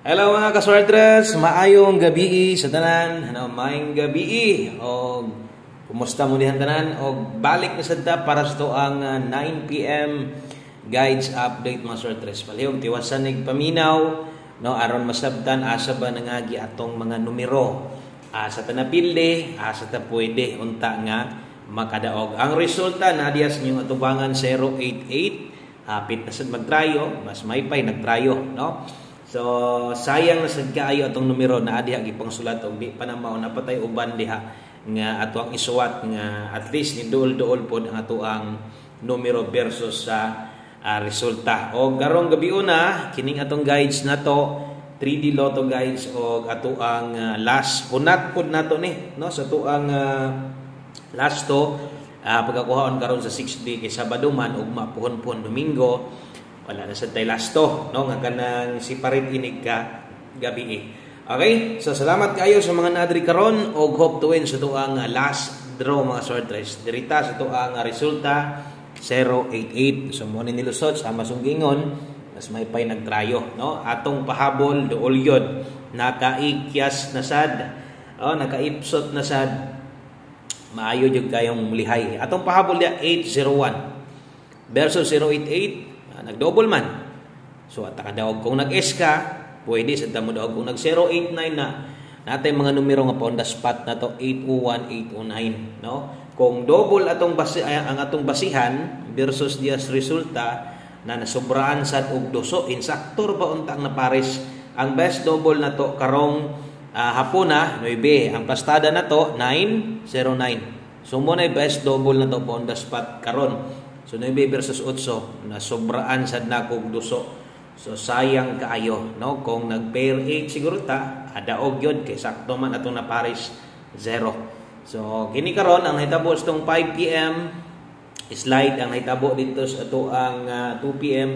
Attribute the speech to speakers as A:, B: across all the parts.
A: Hello mga kaswartres, maayong gabi sa tanan. Maayong gabi o kumusta mo dihan tanan o balik na sadta para sa to ang 9 PM guides update mga swartres. Palihog tiwasan nig paminaw no aron masabtan asa ba nangagi atong mga numero. Asa ta napilde, asa ta pwede unta nga makadaog. Ang resulta na diya sa inyong atubangan 088. Hapit na sad magtrayo, mas may pay nagtrayo, no? So sayang na sad kaayo atong numero na adiha gipang sulat og di pa na mao napatay uban diha nga ato ang isuwat nga at least ni duol-duol pod ang ato ang numero versus sa resulta. O garong gabi una kining atong guides nato 3D Lotto guides og ato ang last hunat pod nato ni no sa ato ang last to pagkakuhaon karon sa 6D kay Sabado man ug mapuhon-puhon Domingo. Wala na sa tay lasto no nga kanang separate inig ka gabi. Okay? So salamat kayo sa mga naadri karon og hope to win sa tuang last draw mga swartres. Dirita sa tuang resulta 088. So mo ni nilusot sa masunggingon mas may pay nagtrayo no atong pahabol duol yod nakaikyas na sad. Nakaipsot na sad. Maayo jud kayong lihay. Atong pahabol dia 801 versus 088. Nag-double man. So at nakadaog kung nag-S ka, pwede sa damo daog kung nag-089 na natay mga numero nga on the spot na to 801, 809, no? Kung double atong ang atong basihan versus dias resulta na nasobraan sad og doso insaktor ba untang na pares ang best double na to karong hapuna 9, ang pastada na to 909. So mo na best double na to on the spot karon. So 9 versus 8 na sobraan sad na kog duso. So sayang kaayo no kung nag-pair 8 siguro ta adaog yun kay sakto man atong na pares 0. So kini karon ang hitabo tong 5 PM slide ang hitabo dito sa ato ang 2 PM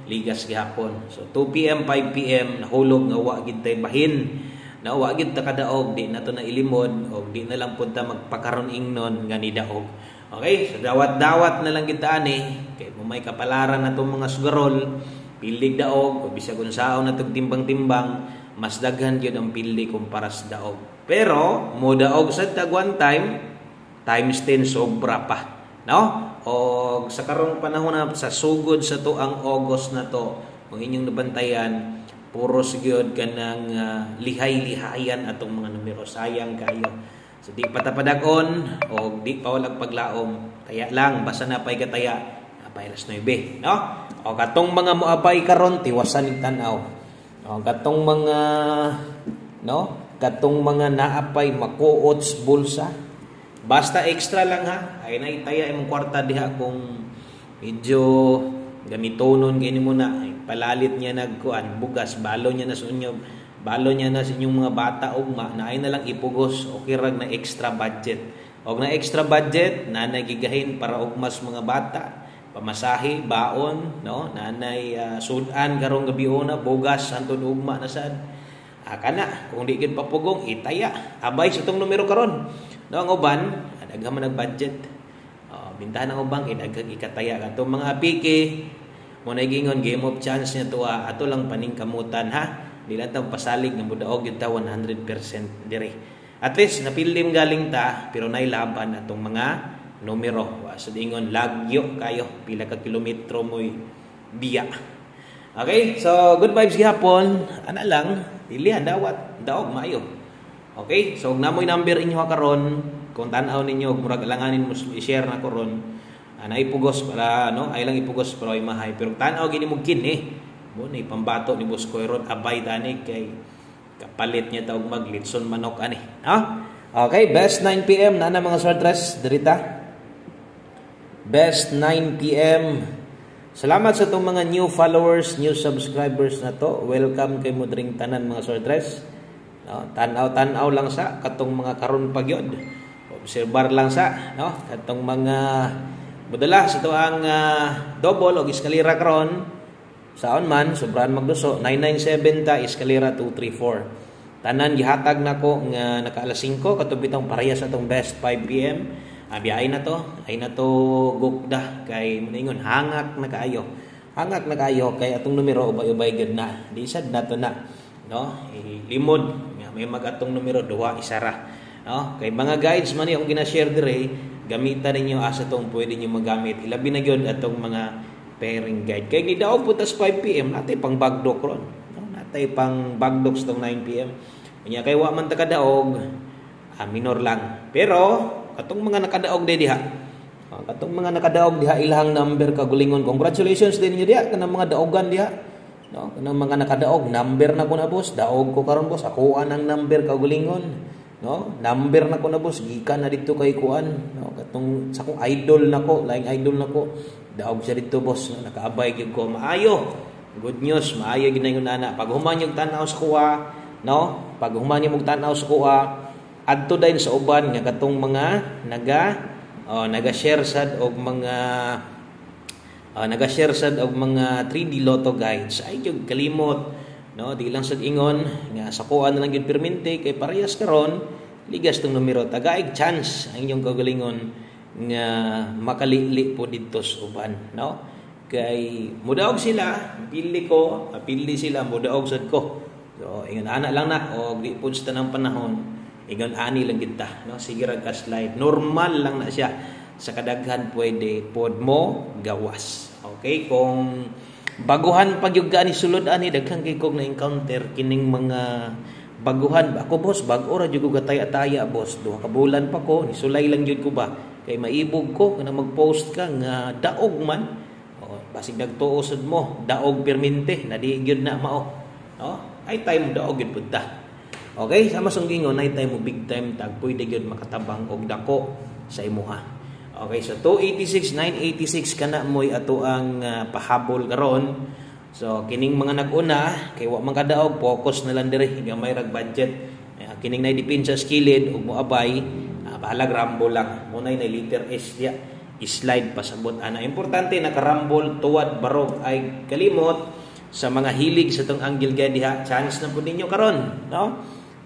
A: ligas gihapon. So 2 PM 5 PM nahulog nga wa gid tay bahin. Na wa gid ta kadaog di na to na ilimod og di na lang pud ta magpakaron ingnon nga ni daog. Okay, so dawat-dawat na lang kita ani kay may kapalaran na itong mga sugarol pildig daog o bisag unsaon na itong timbang-timbang mas daghan yun ang pildi kumpara sa daog pero mo daog sa tag one time times 10 sobra pa no o sa karong panahon na sa sugod sa to ang August na to kung inyong nabantayan puro gyud kanang lihay-lihayan atong mga numero sayang kayo. So di patapadagon o di pa walang paglaom. Taya lang basta na pay kataya apay alas 9, no? O katong mga moabay karon tiwasan ning tan-aw. O katong mga katong mga naapay makuots bulsa. Basta extra lang ha. Ay na itaya imong kwarta diha kung medyo gamitonon gini mo na palalit niya nagkuan bugas balo niya na sa unyo. Balo niya na sa inyong mga bata ugma na ay na lang ipugos o kirag na extra budget. Og na extra budget na nagigahin para ugmas mga bata, pamasahe, baon, no? Nanay sudan karong gabi una bugas antud ugma na sad. Kana kung di gid papugong itaya. Abay sa tong numero karon. No ang uban, daghan man nag budget. Bintahan ang ubang daghang ikataya kadto mga apike. Mo na gingon game of chance niya to ato lang paning kamutan ha. Dila ta pasalig nga mudaog gyud ta 100% dire. At least napildim galing ta pero nay laban atong mga numero. Sa dingon lagyo kayo pila ka kilometro moy biya. Okay? So good vibes gihapon. Ana lang pilihan dawat daog maayo. Okay? So namoy number inyo karon kung tan-aw ninyo murag langanin mo i-share na karon. Ana ipugos para ay lang ipugos para imahay pero tan-aw gini mo kini. Mo ni pambato ni Boss Koyrod abay tani kay kapalit niya tawag maglitson manok ani. Okay, best 9 PM na mga swartres dirita. Best 9 PM. Salamat sa itong mga new followers, new subscribers na to. Welcome kay mudring tanan mga swartres. Tan-aw lang sa katong mga karon pagyod. Obserbar lang sa katong mga budala sa to ang double o eskalera karon. Saon man sobrahan magduso 997 ta eskalera 234 tanan gihatag nako nga naka-alas 5 katubitong parehas atong best 5 PM ay na to gukda kay moningon hangak na kaayo kay atong numero ubay-ubay gid na di sad nato na no, limod nga may magatong numero duha isara, no, kay mga guides man yung gina-share dire, gamitan ninyo asa tong pwede niyo magamit, ilabi na gyud atong mga pairing guide. Kay gidaog po tas 5 PM natay pang bagdok ron, no, natay pang bagdok sa 9 PM. Kanya kay wa man ta kadaog, minor lang. Pero katong mga nakadaog diha, katong mga nakadaog diha ilahang number kagulingon. Congratulations din niyo diha kanang mga daogan diha. No, kanang mga nakadaog, number na ko na boss, daog ko karon boss, ako ang number kagulingon. No, number na ko na boss, gikan na dito kay kuan. No, katong sa kong idol nako, laing idol nako. Daog siya dito boss, no, nakaabay gyud ko. Maayo. Good news, maayo ginayon ana. Pag human yung tanaw sa kuha, no? Pag human yung tanaw sa kuha, adto dayon sa uban nga katong mga naga-share sad og mga naga-share sad og mga 3D Lotto guides. Ay gyud kalimot, no, di lang sad ingon nga sa kuha na lang gyud permente kay parehas karon ligas tong numero tagaig chance ang inyong kagalingon nga makalili po dito sa uban, no, kay mudaog sila pili sila mudaog sad ko. So ingon ana lang na og di pud sa tanang panahon ingon ani lang kita, no, sige ra ka slide normal lang na siya sa kadaghan pwede pod mo gawas. Okay, kung baguhan pag yung gani sulod ani daghan kay kog na encounter kining mga baguhan. Ako boss bag-o ra jud ko gataya-taya boss, duha ka bulan pa ko nisulay lang jud ko ba kay maibog ko kana mag-post ka nga daog man, basig nagtuo sad mo daog permente na di gyud na mao, no, ay time daog gyud pud ta. Okay, sama song gingon na time mo big time tag pwede gyud makatabang og dako sa imuha. Okay, so 286 986 kana moy ato ang pahabol karon. So kining mga nag-una kay wa man kadaog focus na lang diri gamay rag budget. Kining nay dipin sa skilled ug moabay bahalag rumble lang. Munay na liter S dia slide pasabot ana. Importante nakarambol tuwad barog ay kalimot sa mga hilig sa tong angle guide diha. Chance na pud ninyo karon, no?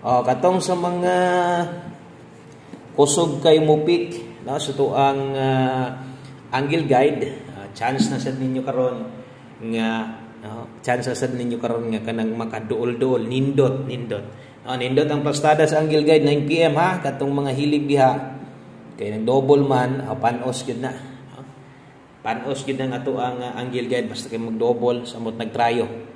A: Katong sa mga kusog kay mupik, no, sa to ang angle guide, chance na sad ninyo karon nga, no, chance na sad ninyo karon nga kanang makaduol-duol nindot. Nindot ang pastada sa angle guide 9 PM ha, katong mga hilig diha kay nang double man, panos gyud na. Panos gyud ang ato ang angle guide basta kay mag-double samot nagtrayo.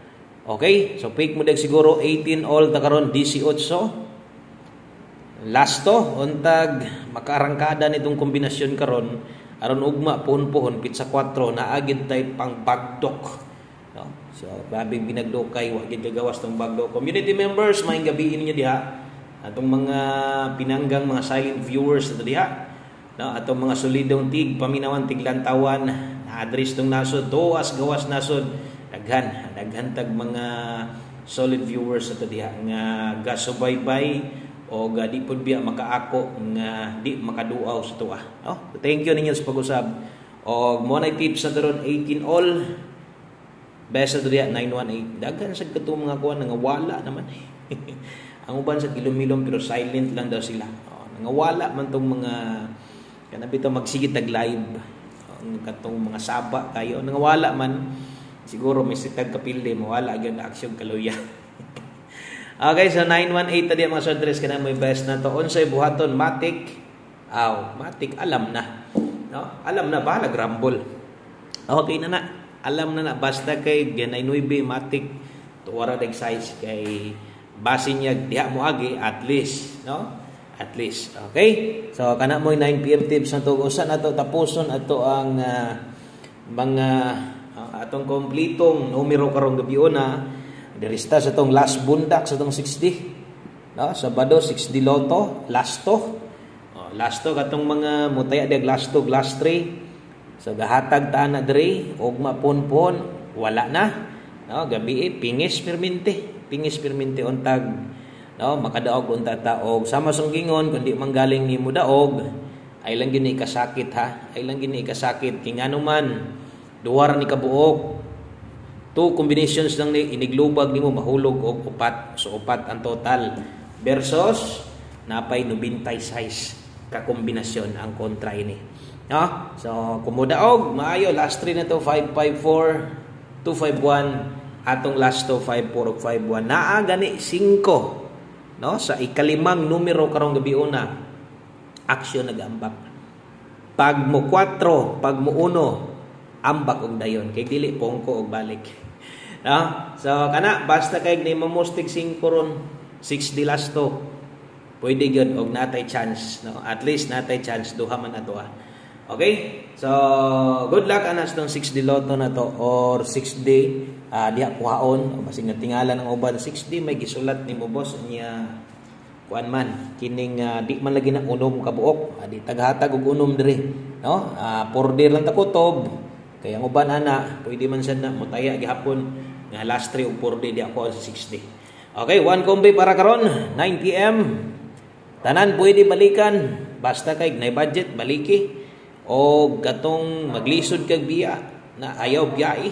A: Okay, so pick mo dag siguro 18 all ta karon 18. Last to untag makaarangkada nitong kombinasyon karon aron ugma pohon-pohon pizza 4 na agid tay pang bagdok, no? So babing binagdokay wa gid gawas tong bagdok. Community members maayong gabi ninyo diha atong mga pinanggang mga silent viewers ato diha, no, atong mga solidong tig paminawan tiglantawan na address tong nasod tuas gawas nasod daghan tag mga solid viewers ato diha nga gasubaybay o di pud biya makaako nga di makaduaw sa tuwa, no? Thank you ninyo sa pag-usab. Og mo na tips na karon 18 all best ato diha 918 daghan sad kato mga kuan nga wala naman. Ang uban sa kilomilom pero silent lang daw sila. Nga wala man tong mga kanabi to magsigit tag live. Ang katong mga saba kayo nga wala man. Siguro may sitag kapilde mawala gyud na aksyon kaluya. Okay, so 918 tadi mga sodres kana may best na to. Unsay buhaton matik? Matik alam na. No? Alam na balag rumble. Okay na. Alam na basta kay ganay 9 matik tuwara dag size kay base niya diha mo agi at least, no? At least. Okay? So kana mo 9 PM tips na to usa na to tapuson ato ang mga atong kompletong numero karong gabi na dirista sa tong last bundak sa tong 60, no, Sabado 60 Lotto last to katong mga mutaya dag last 3 so gahatag ta na diri og mapunpon wala na, no, gabi pingis permente untag, no, makadaog unta ta og sama song gingon kundi manggaling ni mo daog ay lang gini kasakit ha, kingano man duwar ni kabuok 2 combinations lang ni iniglubag nimo mahulog og upat, so upat ang total versus napay 96 ka kombinasyon ang kontra ini, no? So kumudaog maayo last 3 na to 554 251 atong last to 5 4 ug 5 1 naa gani 5 no sa ikalimang numero karong gabi una aksyon nagambak pag mo 4 pag mo 1 ambak og dayon kay dili pongko og balik no so kana basta kay ni mamustig 5 ron 6 di last to pwede gyud og natay chance no at least natay chance duha man ato okay so good luck anas tong 6 di lotto na to or 6 day diha kuhaon o basig natingalan ang uban 6 day may gisulat nimo boss niya kuan man kining di man lagi na unom ka buok di taghatag og unom diri no 4 day lang ta kutob kay ang uban ana pwede man sad na mutaya gihapon nga last 3 og 4 day di ako sa 6 day okay one kombi para karon 9 PM tanan pwede balikan basta kay nay budget baliki o katong maglisod kag biya na ayaw biyae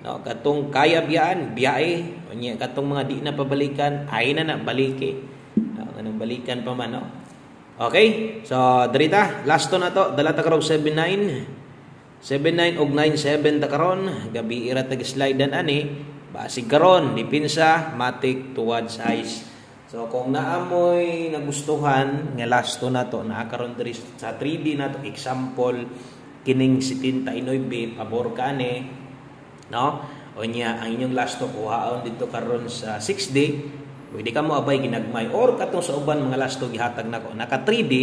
A: no katong kaya biyaan biyae unya katong mga di na pabalikan ay na baliki no kanang balikan pa man no okay so drita last to na to dala ta karong 79 og 97 ta karon gabi ira tag slide dan ani basig karon dipinsa matik towards ice. So kung naamoy nagustuhan nga last to na to naa karon diri sa 3D na to example kining 79 pabor kani no unya ang inyong last to kuhaon dito karon sa 6D pwede ka mo abay ginagmay or katong sa uban mga last to gihatag nako naka 3D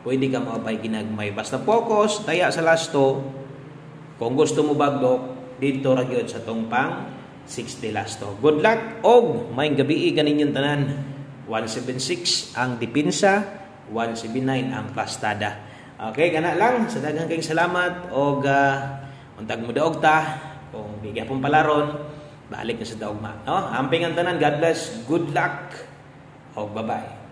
A: pwede ka mo abay ginagmay basta focus taya sa last to kung gusto mo baglok dito ra gyud sa tong pang 60 last to. Good luck og maayong gabi kaninyong tanan. 176 ang dipinsa, 179 ang plastada. Okay, kana lang sa daghang kayong salamat og untag mo daog ta kung bigya pong palaron balik na sa daogma. No? Hamping ang tanan. God bless. Good luck. Og bye-bye.